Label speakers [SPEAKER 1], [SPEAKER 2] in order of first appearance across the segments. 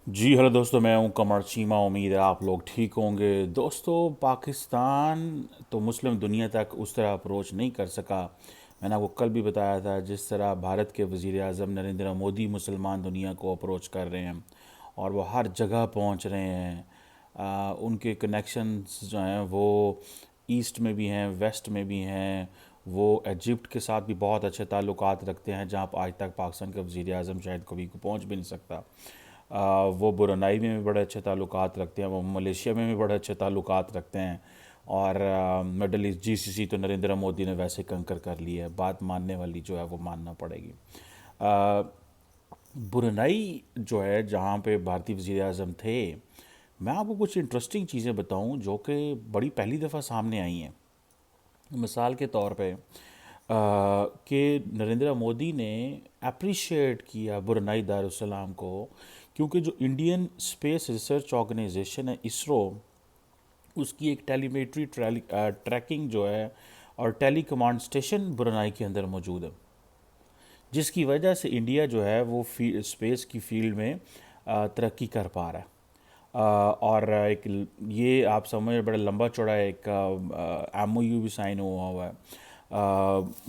[SPEAKER 1] जी hello दोस्तों, मैं हूं कमर चीमा। उम्मीद है आप लोग ठीक होंगे। दोस्तों, पाकिस्तान तो मुस्लिम दुनिया तक उस तरह अप्रोच नहीं कर सका। मैंने आपको कल भी बताया था, जिस तरह भारत के वज़ीर आज़म नरेंद्र मोदी मुसलमान दुनिया को अप्रोच कर रहे हैं और वो हर जगह पहुंच रहे हैं। उनके कनेक्शंस जो हैं वो ईस्ट में भी हैं, वेस्ट में भी हैं। वो इजिप्ट के साथ भी बहुत अच्छे ताल्लुकात रखते हैं, जहाँ आज तक पाकिस्तान का वज़ीर आज़म शायद कभी को पहुँच भी नहीं सकता। वो ब्रुनेई में भी बड़े अच्छे ताल्लुकात रखते हैं, वो मलेशिया में भी बड़े अच्छे ताल्लुकात रखते हैं। और मिडल ईस्ट जीसीसी तो नरेंद्र मोदी ने वैसे कंकर कर ली है। बात मानने वाली जो है वो मानना पड़ेगी। अ, ब्रुनेई जो है, जहाँ पे भारतीय वज़ीर आज़म थे, मैं आपको कुछ इंटरेस्टिंग चीज़ें बताऊं जो कि बड़ी पहली दफ़ा सामने आई हैं। मिसाल के तौर पे कि नरेंद्र मोदी ने अप्रिशिएट किया ब्रुनेई दारुसलाम को, क्योंकि जो इंडियन स्पेस रिसर्च ऑर्गेनाइजेशन है इसरो, उसकी एक टेलीमेट्री ट्रैकिंग जो है और टेली कमांड स्टेशन ब्रुनेई के अंदर मौजूद है, जिसकी वजह से इंडिया जो है वो स्पेस की फील्ड में तरक्की कर पा रहा है। और एक ये आप समझ, बड़ा लंबा चौड़ा एक एमओयू भी साइन हुआ हुआ है।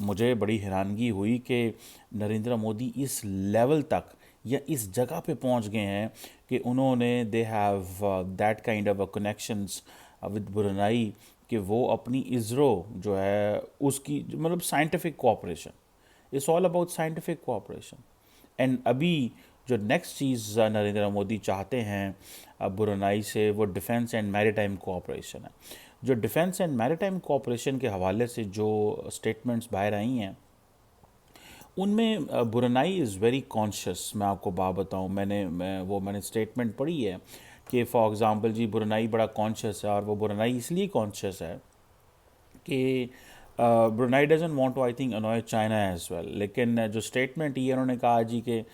[SPEAKER 1] मुझे बड़ी हैरानगी हुई कि नरेंद्र मोदी इस लेवल तक या इस जगह पे पहुंच गए हैं कि उन्होंने they have that kind of connections with Brunei, कि वो अपनी इसरो जो है उसकी मतलब scientific cooperation, it's all about scientific cooperation. And अभी जो नेक्स्ट चीज़ नरेंद्र मोदी चाहते हैं ब्रुनेई से, वो डिफेंस एंड मैरीटाइम कोऑपरेशन है। जो डिफेंस एंड मैरीटाइम कोऑपरेशन के हवाले से जो स्टेटमेंट्स बाहर आई हैं, उनमें ब्रुनेई इज़ वेरी कॉन्शियस। मैं आपको बात बताऊं, मैंने स्टेटमेंट पढ़ी है कि फॉर एग्ज़ाम्पल जी, ब्रुनेई बड़ा कॉन्शियस है। और वो ब्रुनेई इसलिए कॉन्शियस है कि Brunei doesn't want to, I think, annoy China as well. लेकिन जो स्टेटमेंट ये उन्होंने कहा जी कि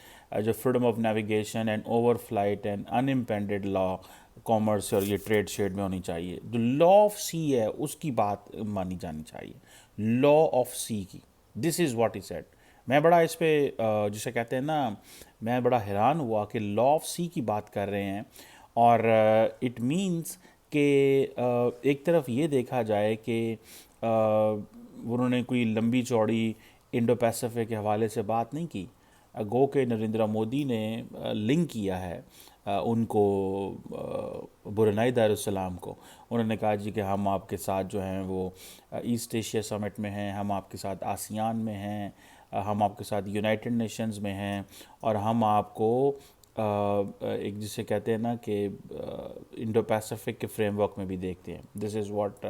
[SPEAKER 1] जो freedom of navigation and over flight and unimpeded law commerce और ये ट्रेड शेड में होनी चाहिए। जो लॉ ऑफ सी है उसकी बात मानी जानी चाहिए, लॉ ऑफ सी की। This is what he said. मैं बड़ा इस पे जिसे कहते हैं ना, मैं बड़ा हैरान हुआ कि लॉ ऑफ सी की बात कर रहे हैं। और इट मीन्स कि एक तरफ ये देखा जाए कि उन्होंने कोई लंबी चौड़ी इंडो पैसिफिक के हवाले से बात नहीं की। गो के नरेंद्र मोदी ने लिंक किया है उनको, ब्रुनेई दारुसलाम को। उन्होंने कहा जी कि हम आपके साथ जो हैं वो ईस्ट एशिया समिट में हैं, हम आपके साथ आसियान में हैं, हम आपके साथ यूनाइटेड नेशंस में हैं, और हम आपको एक जिसे कहते हैं ना कि इंडो पैसिफिक के फ्रेमवर्क में भी देखते हैं। This is what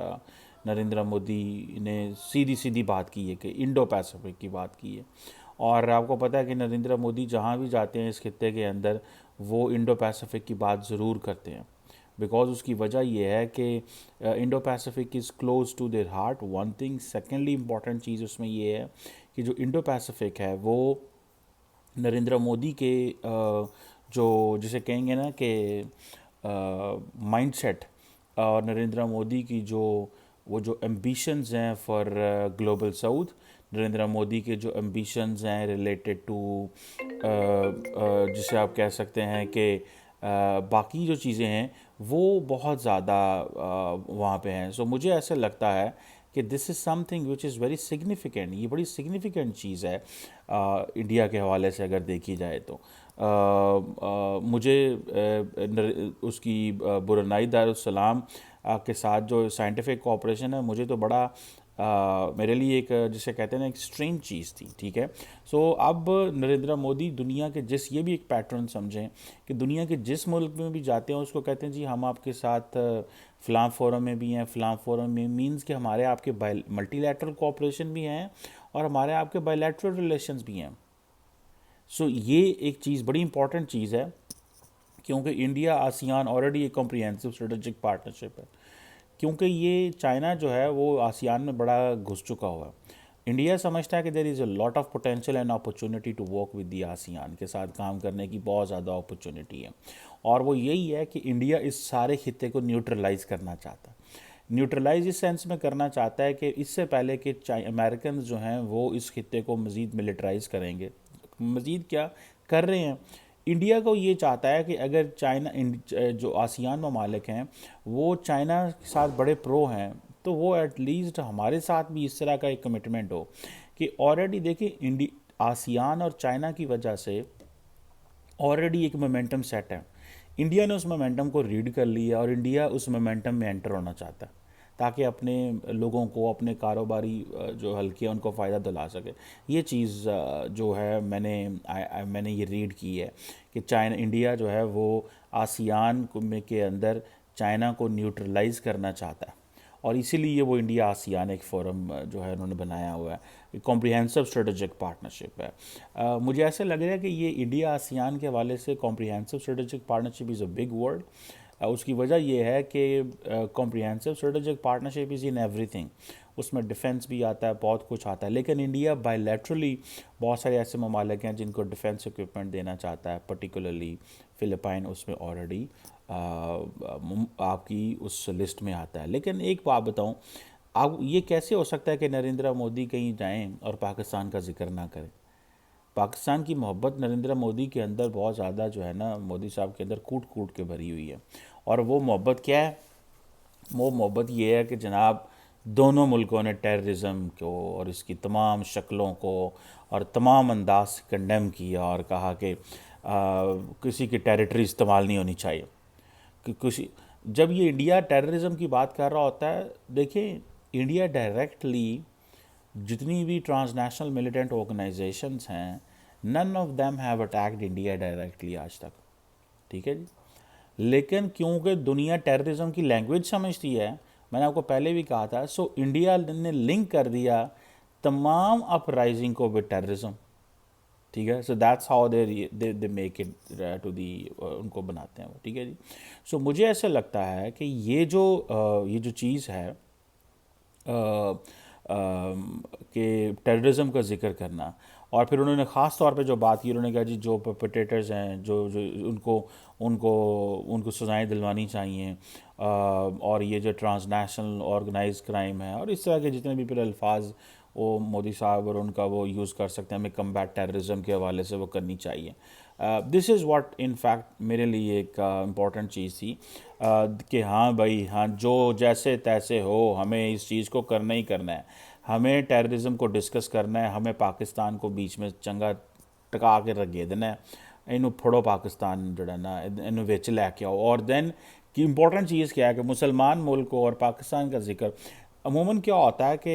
[SPEAKER 1] Narendra Modi ने सीधी सीधी बात की है कि इंडो पैसिफिक की बात की है। और आपको पता है कि नरेंद्र मोदी जहाँ भी जाते हैं इस खित्ते के अंदर, वो इंडो पैसिफिक की बात ज़रूर करते हैं। बिकॉज उसकी वजह यह है कि Indo Pacific is close to their heart, one thing. Secondly important चीज़ उसमें ये है कि जो इंडो पैसिफिक है वो नरेंद्र मोदी के जो जिसे कहेंगे ना कि माइंडसेट, और नरेंद्र मोदी की जो वो जो एम्बिशंस हैं for global south, Narendra Modi के जो एम्बिशंस हैं रिलेटेड टू जिसे आप कह सकते हैं कि बाकी जो चीज़ें हैं वो बहुत ज़्यादा वहाँ पे हैं। सो मुझे ऐसा लगता है कि this is something which is very significant. ये बड़ी सिग्निफिकेंट चीज़ है इंडिया के हवाले से अगर देखी जाए तो। मुझे उसकी ब्रुनेई दारुसलाम के साथ जो साइंटिफिक कोऑपरेशन है, मुझे तो बड़ा मेरे लिए एक जिसे कहते हैं ना एक स्ट्रेंज चीज़ थी। ठीक है। सो अब नरेंद्र मोदी दुनिया के जिस, ये भी एक पैटर्न समझें कि दुनिया के जिस मुल्क में भी जाते हैं उसको कहते हैं जी हम आपके साथ फ़लाँ फोरम में भी हैं, फ़लाँ फोरम में, मींस कि हमारे आपके मल्टीलैटरल कोऑपरेशन भी हैं और हमारे आपके बायलैटरल रिलेशंस भी हैं। सो ये एक चीज़ बड़ी इंपॉर्टेंट चीज़ है, क्योंकि इंडिया आसियान ऑलरेडी एक कॉम्प्रिहेंसिव स्ट्रेटेजिक पार्टनरशिप है। क्योंकि ये चाइना जो है वो आसियान में बड़ा घुस चुका हुआ है। इंडिया समझता है कि there is a lot of potential and opportunity to work with the ASEAN, के साथ काम करने की बहुत ज़्यादा अपॉर्चुनिटी है। और वो यही है कि इंडिया इस सारे खित्ते को न्यूट्रलाइज करना चाहता है। न्यूट्रलाइज इस सेंस में करना चाहता है कि इससे पहले कि अमेरिकन जो हैं वो इस खित्ते को मज़ीद मिलिटराइज करेंगे, मज़ीद क्या कर रहे हैं, इंडिया को ये चाहता है कि अगर जो आसियान ममालिक हैं वो चाइना के साथ बड़े प्रो हैं, तो वो एटलीस्ट हमारे साथ भी इस तरह का एक कमिटमेंट हो कि ऑलरेडी देखिए आसियान और चाइना की वजह से ऑलरेडी एक मोमेंटम सेट है। इंडिया ने उस मोमेंटम को रीड कर लिया और इंडिया उस मोमेंटम में एंटर होना चाहता है ताकि अपने लोगों को, अपने कारोबारी जो हल्के हैं उनको फ़ायदा दिला सके। ये चीज़ जो है मैंने ये रीड की है कि चाइना इंडिया जो है वो आसियान के अंदर चाइना को न्यूट्रलाइज करना चाहता है, और इसीलिए वो इंडिया आसियान एक फोरम जो है उन्होंने बनाया हुआ है, कॉम्प्रिहेंसिव स्ट्रेटेजिक पार्टनरशिप है। मुझे ऐसा लग रहा है कि ये इंडिया आसियान के हवाले से comprehensive strategic partnership is a big word. उसकी वजह यह है कि comprehensive strategic partnership is in everything, उसमें डिफेंस भी आता है, बहुत कुछ आता है, लेकिन इंडिया बायलैटरली बहुत सारे ऐसे ममालिक हैं जिनको डिफेंस इक्विपमेंट देना चाहता है, पर्टिकुलरली फ़िलिपाइन उसमें ऑलरेडी आपकी उस लिस्ट में आता है। लेकिन एक बात बताऊं, आप ये कैसे हो सकता है कि नरेंद्र मोदी कहीं जाएं और पाकिस्तान का जिक्र ना करें? पाकिस्तान की मोहब्बत नरेंद्र मोदी के अंदर बहुत ज़्यादा जो है ना, मोदी साहब के अंदर कूट कूट के भरी हुई है। और वो मोहब्बत क्या है? वो मोहब्बत ये है कि जनाब दोनों मुल्कों ने टेररिज्म को और इसकी तमाम शक्लों को और तमाम अंदाज से कंडेम किया और कहा कि किसी की टेरिटरी इस्तेमाल नहीं होनी चाहिए कि किसी। जब ये इंडिया टेररिज्म की बात कर रहा होता है, देखिए इंडिया डायरेक्टली जितनी भी ट्रांसनेशनल मिलिटेंट ऑर्गेनाइजेशंस हैं, none of them have attacked India directly आज तक, ठीक है जी। लेकिन क्योंकि दुनिया टेररिज्म की लैंग्वेज समझती है, मैंने आपको पहले भी कहा था, सो इंडिया ने लिंक कर दिया तमाम अपराइजिंग को विद टेररिज्म, ठीक है। So that's how they make it to the, उनको बनाते हैं वो, ठीक है जी। सो मुझे ऐसा लगता है कि ये जो चीज़ है कि टेररिज्म का जिक्र करना, और फिर उन्होंने ख़ास तौर पे जो बात की, उन्होंने कहा जी जो परपेट्रेटर्स हैं, जो जो उनको उनको उनको सज़ाएं दिलवानी चाहिए, और ये जो ट्रांसनेशनल ऑर्गेनाइज क्राइम है और इस तरह के जितने भी फिर अल्फाज वो मोदी साहब और उनका वो यूज़ कर सकते हैं, हमें कम्बैट टेररिज्म के हवाले से वो करनी चाहिए। This is what in fact मेरे लिए एक इम्पॉर्टेंट चीज़ थी कि हाँ भाई हाँ, जो जैसे तैसे हो हमें इस चीज़ को करना ही करना है, हमें टेररिज्म को डिस्कस करना है, हमें पाकिस्तान को बीच में चंगा टका के रखे देना है, इनू फड़ो पाकिस्तान जड़ा ना इनू विच लैके आओ। और देन की इम्पोर्टेंट चीज़ क्या है कि मुसलमान मुल्क और पाकिस्तान का जिक्र अमूमन क्या होता है कि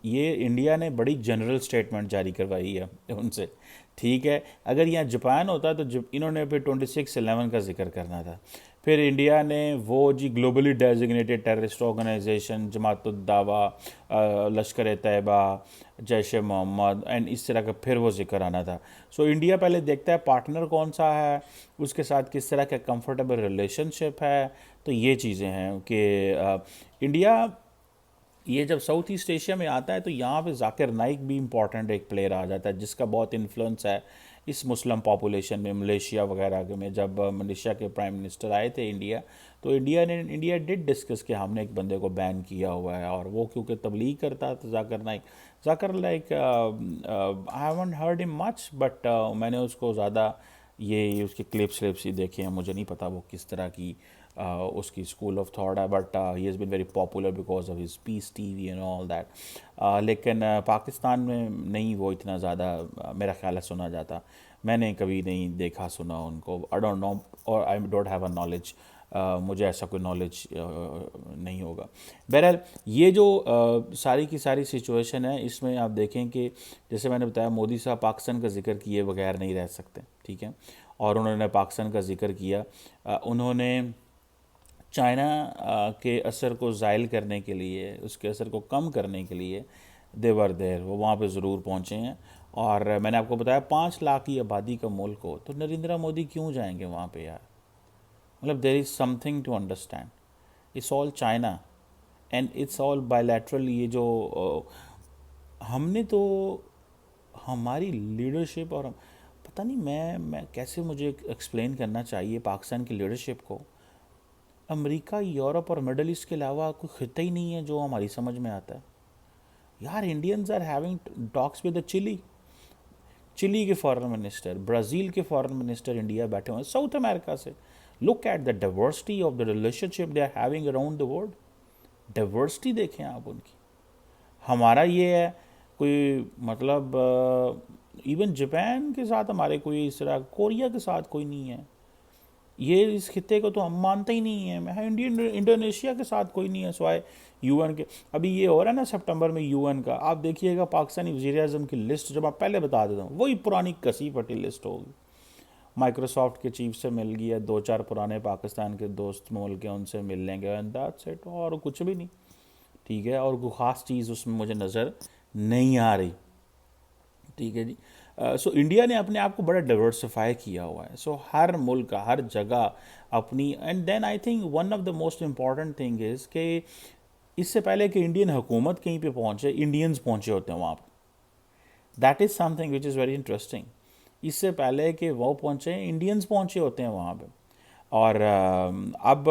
[SPEAKER 1] ये इंडिया ने बड़ी जनरल स्टेटमेंट जारी करवाई है उनसे, ठीक है। अगर यहाँ जापान होता तो इन्होंने फिर 26/11 का जिक्र करना था। फिर इंडिया ने वो जी globally designated terrorist organisation जमातुद्दावा, Lashkar Taiba, Jaish A Mohammad and इस तरह का फिर वो जिक्र आना था। सो इंडिया पहले देखता है पार्टनर कौन सा है, उसके साथ किस तरह का कंफर्टेबल रिलेशनशिप है। तो ये चीज़ें हैं कि इंडिया ये जब साउथ ईस्ट एशिया में आता है तो यहाँ पे जाकिर नाइक भी इम्पॉर्टेंट एक प्लेयर आ जाता है जिसका बहुत इन्फ्लुएंस है इस मुस्लिम पॉपुलेशन में। मलेशिया वगैरह में जब मलेशिया के प्राइम मिनिस्टर आए थे इंडिया, तो इंडिया डिड डिस्कस कि हमने एक बंदे को बैन किया हुआ है, और वो क्योंकि तबलीग करता है तो Zakir like I haven't heard him much, but मैंने उसको ज़्यादा ये उसके क्लिप्स ही देखे हैं, मुझे नहीं पता वो किस तरह की उसकी स्कूल ऑफ थॉट है, but he has been very popular because of his peace TV and all that. लेकिन पाकिस्तान में नहीं वो इतना ज़्यादा मेरा ख्याल है सुना जाता। मैंने कभी नहीं देखा सुना उनको, आई डोंट नो, और I don't have a knowledge, मुझे ऐसा कोई नॉलेज नहीं होगा। बहरहाल ये जो सारी की सारी सिचुएशन है, इसमें आप देखें कि जैसे मैंने बताया मोदी साहब पाकिस्तान का जिक्र किए बगैर नहीं रह सकते, ठीक है। और उन्होंने पाकिस्तान का जिक्र किया, उन्होंने चाइना के असर को ज़ायल करने के लिए, उसके असर को कम करने के लिए देवर देर वो वहाँ पे ज़रूर पहुँचे हैं। और मैंने आपको बताया 5 लाख की आबादी का मुल्क हो तो नरेंद्र मोदी क्यों जाएंगे वहाँ पे यार? मतलब there is something to understand, it's all China and it's all bilateral. ये जो हमने तो हमारी लीडरशिप और पता नहीं मैं कैसे मुझे एक्सप्लेन करना चाहिए पाकिस्तान की लीडरशिप को। अमेरिका, यूरोप और मिडल ईस्ट के अलावा कोई खिता ही नहीं है जो हमारी समझ में आता है यार। Indians are having talks with the Chile. Chile के फॉरेन मिनिस्टर, ब्राज़ील के फॉरेन मिनिस्टर इंडिया बैठे हुए हैं, साउथ अमेरिका से। Look at the diversity of the relationship they are having around the world. Diversity देखें आप उनकी। हमारा ये है कोई मतलब इवन जापान के साथ हमारे कोई इस तरह, कोरिया के साथ कोई नहीं है। ये इस खित्ते को तो हम मानते ही नहीं है। मैं इंडोनेशिया के साथ कोई नहीं है स्वाय यूएन के। अभी ये हो रहा है ना सितंबर में यूएन का, आप देखिएगा पाकिस्तानी वज़ीर-ए-आज़म की लिस्ट, जब आप पहले बता देता हूँ, वही पुरानी कसी फटी लिस्ट होगी। माइक्रोसॉफ्ट के चीफ से मिल गया, दो चार पुराने पाकिस्तान के दोस्त मुल्क के, उनसे मिल लेंगे, एंड दैट्स इट, और कुछ भी नहीं। ठीक है, और कोई ख़ास चीज़ उसमें मुझे नज़र नहीं आ रही। ठीक है जी। सो इंडिया ने अपने आप को बड़ा डाइवर्सिफाई किया हुआ है। सो हर मुल्क का, हर जगह अपनी, and then I think one of the most important thing is कि इससे पहले कि इंडियन हुकूमत कहीं पे पहुंचे, इंडियंस पहुंचे होते हैं वहाँ पर। That is something which is very interesting. इससे पहले कि वो पहुंचे, इंडियंस पहुंचे होते हैं वहाँ पे। और अब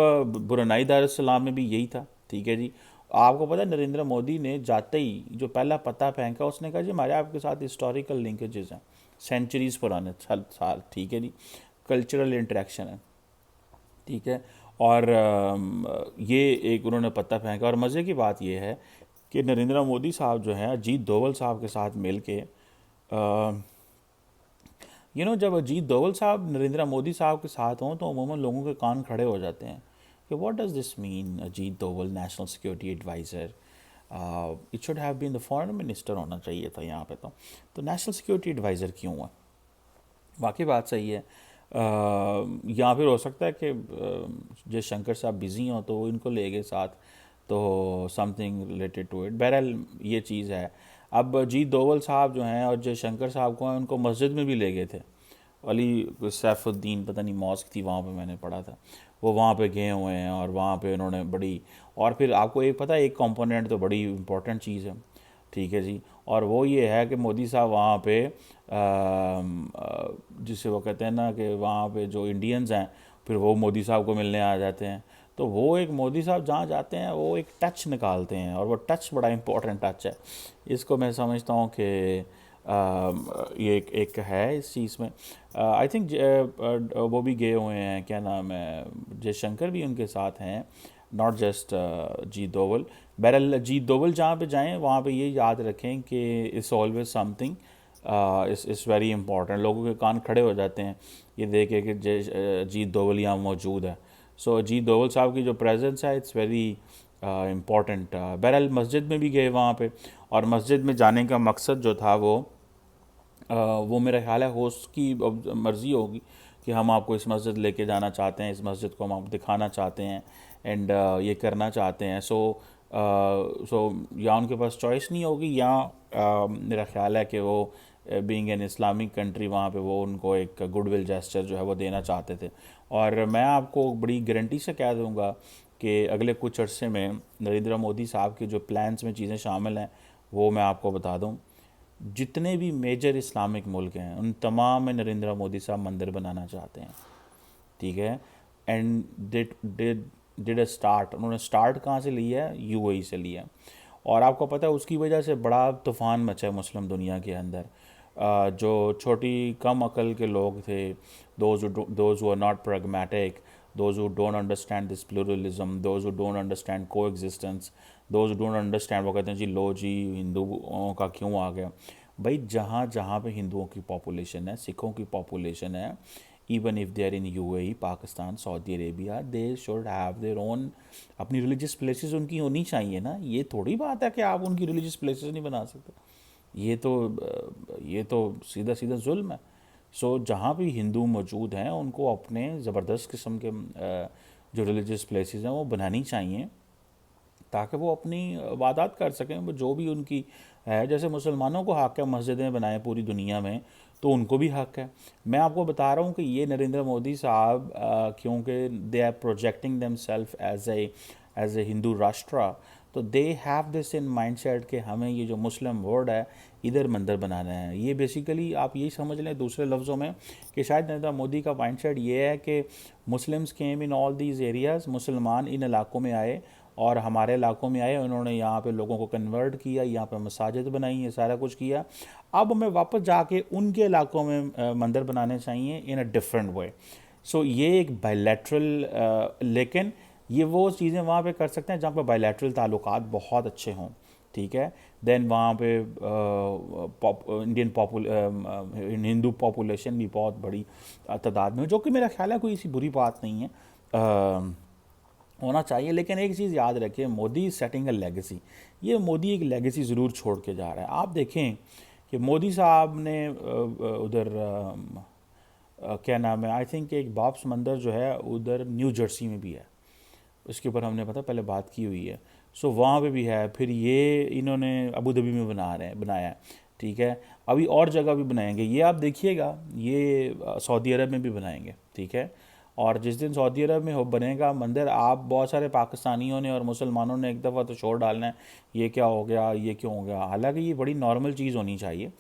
[SPEAKER 1] ब्रुनेई दारुस्सलाम में भी यही था। ठीक है जी। आपको पता है नरेंद्र मोदी ने जाते ही जो पहला पत्ता फेंका, उसने कहा जी हमारे आपके साथ हिस्टोरिकल लिंकेजेस हैं, सेंचुरीज पुराने साल। ठीक है जी। कल्चरल इंटरेक्शन है। ठीक है। और ये एक उन्होंने पत्ता फेंका। और मज़े की बात यह है कि नरेंद्र मोदी साहब जो हैं अजीत डोवल साहब के साथ मिल के, जब अजीत डोवल साहब नरेंद्र मोदी साहब के साथ हों तो अमूमन लोगों के कान खड़े हो जाते हैं कि what does this mean, Ajit Doval national security adviser, it should have been the foreign minister होना चाहिए था यहाँ पे। तो नेशनल सिक्योरिटी एडवाइज़र क्यों हुआ? वाकई बात सही है। या फिर हो सकता है कि जयशंकर साहब बिज़ी हों तो इनको ले गए साथ, तो समथिंग रिलेटेड टू इट। बहरहाल ये चीज़ है। अब अजीत डोवल साहब जो हैं और जयशंकर साहब को हैं, उनको मस्जिद में भी ले गए थे। अली सैफुद्दीन पता नहीं मॉस्क थी वहाँ पे, मैंने पढ़ा था, वो वहाँ पे गए हुए हैं और वहाँ पे उन्होंने बड़ी, और फिर आपको एक पता है एक कंपोनेंट तो बड़ी इंपॉर्टेंट चीज़ है। ठीक है जी। और वो ये है कि मोदी साहब वहाँ पे जिसे वो कहते हैं ना कि वहाँ पे जो इंडियंस हैं फिर वो मोदी साहब को मिलने आ जाते हैं। तो वो एक मोदी साहब जहाँ जाते हैं वो एक टच निकालते हैं, और वो टच बड़ा इंपॉर्टेंट टच है। इसको मैं समझता हूँ कि ये एक है इस चीज़ में। आई थिंक वो भी गए हुए हैं, क्या नाम है, जयशंकर भी उनके साथ हैं, नॉट जस्ट जीत डोवल। बहरहाल जीत डोवल जहाँ पे जाएं वहाँ पे ये याद रखें कि इट्स ऑलवेज समथिंग, इस वेरी इंपॉर्टेंट। लोगों के कान खड़े हो जाते हैं ये देख के कि जीत डोवल यहाँ मौजूद है। सो जीत डोवल साहब की जो प्रेजेंस है इट्स वेरी इम्पॉर्टेंट। बहरहाल मस्जिद में भी गए वहाँ पे, और मस्जिद में जाने का मकसद जो था वो मेरा ख्याल है होस्ट की मर्ज़ी होगी कि हम आपको इस मस्जिद लेके जाना चाहते हैं, इस मस्जिद को हम आपको दिखाना चाहते हैं, एंड ये करना चाहते हैं। सो या उनके पास चॉइस नहीं होगी, या मेरा ख्याल है कि वो बीइंग एन इस्लामिक कंट्री वहाँ पे वो उनको एक गुडविल जेस्चर जो है वो देना चाहते थे। और मैं आपको बड़ी गारंटी से कह दूँगा कि अगले कुछ अरसे में नरेंद्र मोदी साहब के जो प्लान्स में चीज़ें शामिल हैं वो मैं आपको बता दूँ। जितने भी मेजर इस्लामिक मुल्क हैं उन तमाम में नरेंद्र मोदी साहब मंदिर बनाना चाहते हैं। ठीक है। एंड डिड अ स्टार्ट, उन्होंने स्टार्ट कहाँ से लिया है? यूएई से लिया है। और आपको पता है उसकी वजह से बड़ा तूफ़ान मचा है मुस्लिम दुनिया के अंदर। जो छोटी कम अकल के लोग थे, those who are not pragmatic, those who don't understand this pluralism, those who don't understand coexistence, those who don't understand, वो कहते हैं जी लो जी हिंदुओं का क्यों आ गया। भाई जहाँ जहाँ पे हिंदुओं की पॉपुलेशन है, सिखों की पॉपुलेशन है, even if they are in UAE, Pakistan, Saudi Arabia, they should have their own अपनी रिलीजियस प्लेसेस उनकी होनी चाहिए ना। ये थोड़ी बात है कि आप उनकी रिलीजियस प्लेसेस नहीं बना सकते। ये तो सीधा सीधा जुल्म है। सो जहाँ भी हिंदू मौजूद हैं उनको अपने ज़बरदस्त किस्म के जो रिलीजियस प्लेसेस हैं वो बनानी चाहिए, ताकि वो अपनी इबादत कर सकें। वो जो भी उनकी है, जैसे मुसलमानों को हक़ है मस्जिदें बनाएं पूरी दुनिया में, तो उनको भी हक़ है। मैं आपको बता रहा हूँ कि ये नरेंद्र मोदी साहब क्योंकि they are projecting them self as a Hindu Rashtra, तो they have this in mindset कि हमें ये जो मुस्लिम वर्ल्ड है इधर मंदिर बनाना है। ये बेसिकली आप यही समझ लें दूसरे लफ्ज़ों में कि शायद नरेंद्र मोदी का माइंड सेट ये है कि Muslims came in all these areas, मुसलमान इन इलाकों में आए और हमारे इलाकों में आए, उन्होंने यहाँ पे लोगों को कन्वर्ट किया, यहाँ पे मसाजिद बनाई, ये सारा कुछ किया। अब हमें वापस जाके उनके इलाकों में मंदिर बनाने चाहिए इन अ डिफरेंट वे। सो ये एक बायलैटरल, लेकिन ये वो चीज़ें वहाँ पे कर सकते हैं जहाँ पे बायलैटरल ताल्लुकात बहुत अच्छे हों, ठीक है। देन वहाँ पे इंडियन हिंदू पॉपुलेशन भी बहुत बड़ी तादाद में, जो कि मेरा ख्याल है कोई ऐसी बुरी बात नहीं है, होना चाहिए। लेकिन एक चीज़ याद रखें, मोदी सेटिंग अ लेगेसी। ये मोदी एक लेगेसी ज़रूर छोड़ के जा रहा है। आप देखें कि मोदी साहब ने उधर क्या नाम है, आई थिंक एक बॉब्स मंदिर जो है उधर न्यू जर्सी में भी है, उसके ऊपर हमने पता पहले बात की हुई है। सो वहाँ पे भी है। फिर ये इन्होंने अबू धाबी में बनाया है, ठीक है। अभी और जगह भी बनाएंगे, ये आप देखिएगा, ये सऊदी अरब में भी बनाएंगे, ठीक है। और जिस दिन सऊदी अरब में हो बनेगा मंदिर, आप बहुत सारे पाकिस्तानियों ने और मुसलमानों ने एक दफ़ा तो शोर डालना है, ये क्या हो गया, ये क्यों हो गया। हालांकि ये बड़ी नॉर्मल चीज़ होनी चाहिए,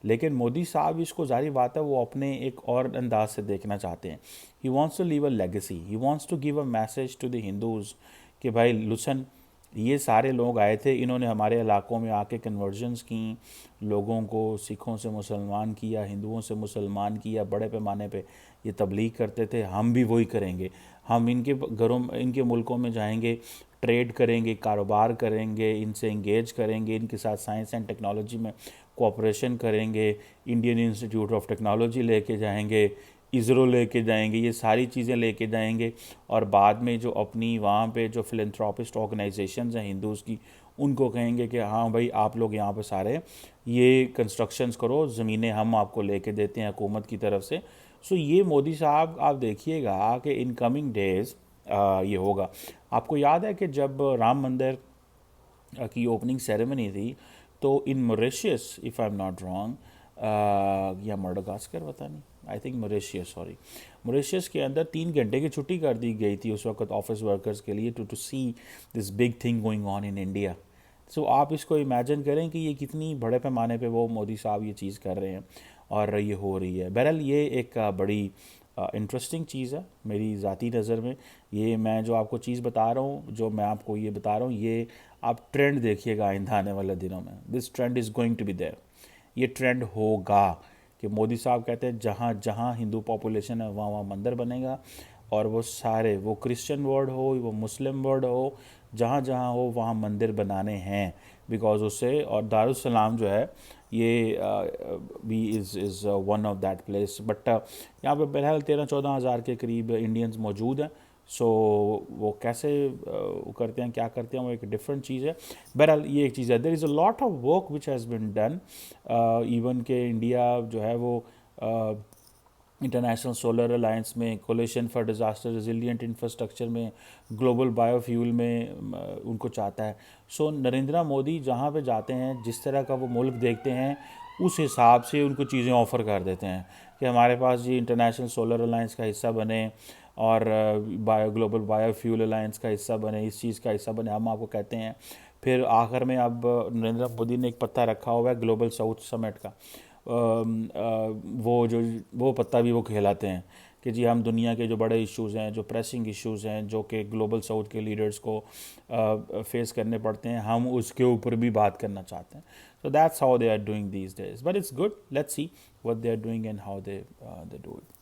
[SPEAKER 1] लेकिन मोदी साहब इसको जारी बात है वो अपने एक और अंदाज से देखना चाहते हैं। He wants to leave a legacy, he wants to give a message to the Hindus कि भाई लुसन, ये सारे लोग आए थे, इन्होंने हमारे इलाकों में आके कन्वर्जन्स की, लोगों को सिखों से मुसलमान किया, हिंदुओं से मुसलमान किया, बड़े पैमाने पे ये तबलीग करते थे, हम भी वही करेंगे। हम इनके घरों, इनके मुल्कों में जाएंगे, ट्रेड करेंगे, कारोबार करेंगे, इनसे इंगेज करेंगे, इनके साथ साइंस एंड टेक्नोलॉजी में कोऑपरेशन करेंगे, इंडियन इंस्टीट्यूट ऑफ टेक्नोलॉजी लेके जाएंगे, इसरो लेके जाएंगे, ये सारी चीज़ें लेके जाएंगे। और बाद में जो अपनी वहाँ पे जो फिलंथ्रोपिस्ट ऑर्गेनाइजेशंस हैं हिंदूज़ की, उनको कहेंगे कि हाँ भाई आप लोग यहाँ पे सारे ये कंस्ट्रक्शंस करो, ज़मीनें हम आपको लेके देते हैं हुकूमत की तरफ से। सो ये मोदी साहब आप देखिएगा कि इन कमिंग डेज़ ये होगा। आपको याद है कि जब राम मंदिर की ओपनिंग सेरेमनी थी, तो इन Mauritius, if I am not wrong, या मडागास्कर, पता नहीं, I think Mauritius, sorry, Mauritius के अंदर 3 घंटे की छुट्टी कर दी गई थी उस वक्त ऑफिस वर्कर्स के लिए, to see this big thing going on in India. So आप इसको इमेजिन करें कि ये कितनी बड़े पैमाने पे वो मोदी साहब ये चीज़ कर रहे हैं और ये हो रही है। बहरहाल ये एक बड़ी इंटरेस्टिंग चीज़ है मेरी ज़ाती नज़र में। ये मैं जो आपको चीज़ बता रहा हूँ, जो मैं आपको ये बता रहा हूँ, ये आप ट्रेंड देखिएगा आइंदा आने वाले दिनों में। This trend is going to be there, ये ट्रेंड होगा कि मोदी साहब कहते हैं जहाँ जहाँ हिंदू पॉपुलेशन है वहाँ वहाँ मंदिर बनेगा, और वो सारे, वो क्रिश्चियन वर्ड हो, वो मुस्लिम वर्ड हो, जहाँ जहाँ हो वहाँ मंदिर बनाने हैं। बिकॉज उससे, और दारुसलाम जो है ये भी is one of that place. But यहाँ पे बहरहाल 13-14 हज़ार के करीब इंडियंस मौजूद हैं। सो वो कैसे वो करते हैं, क्या करते हैं, वो एक डिफरेंट चीज़ है। बहरहाल ये एक चीज़ है, there is a lot of work which has been done. Even के इंडिया जो है वो इंटरनेशनल सोलर अलायंस में, coalition for disaster resilient infrastructure में, ग्लोबल बायोफ्यूल में उनको चाहता है। सो नरेंद्र मोदी जहाँ पे जाते हैं, जिस तरह का वो मुल्क देखते हैं, उस हिसाब से उनको चीज़ें ऑफ़र कर देते हैं कि हमारे पास ये इंटरनेशनल सोलर अलायंस का हिस्सा बने, और ग्लोबल बायोफ्यूल अलायंस का हिस्सा बने, इस चीज़ का हिस्सा बने, हम आपको कहते हैं। फिर आखिर में अब नरेंद्र मोदी ने एक पत्ता रखा हुआ है ग्लोबल साउथ समिट का। वो पत्ता भी वो खिलाते हैं कि जी हम दुनिया के जो बड़े इश्यूज़ हैं, जो प्रेसिंग इश्यूज़ हैं, जो कि ग्लोबल साउथ के लीडर्स को फेस करने पड़ते हैं, हम उसके ऊपर भी बात करना चाहते हैं। So that's how they are doing these days, but it's good, let's see what they are doing and how they do it.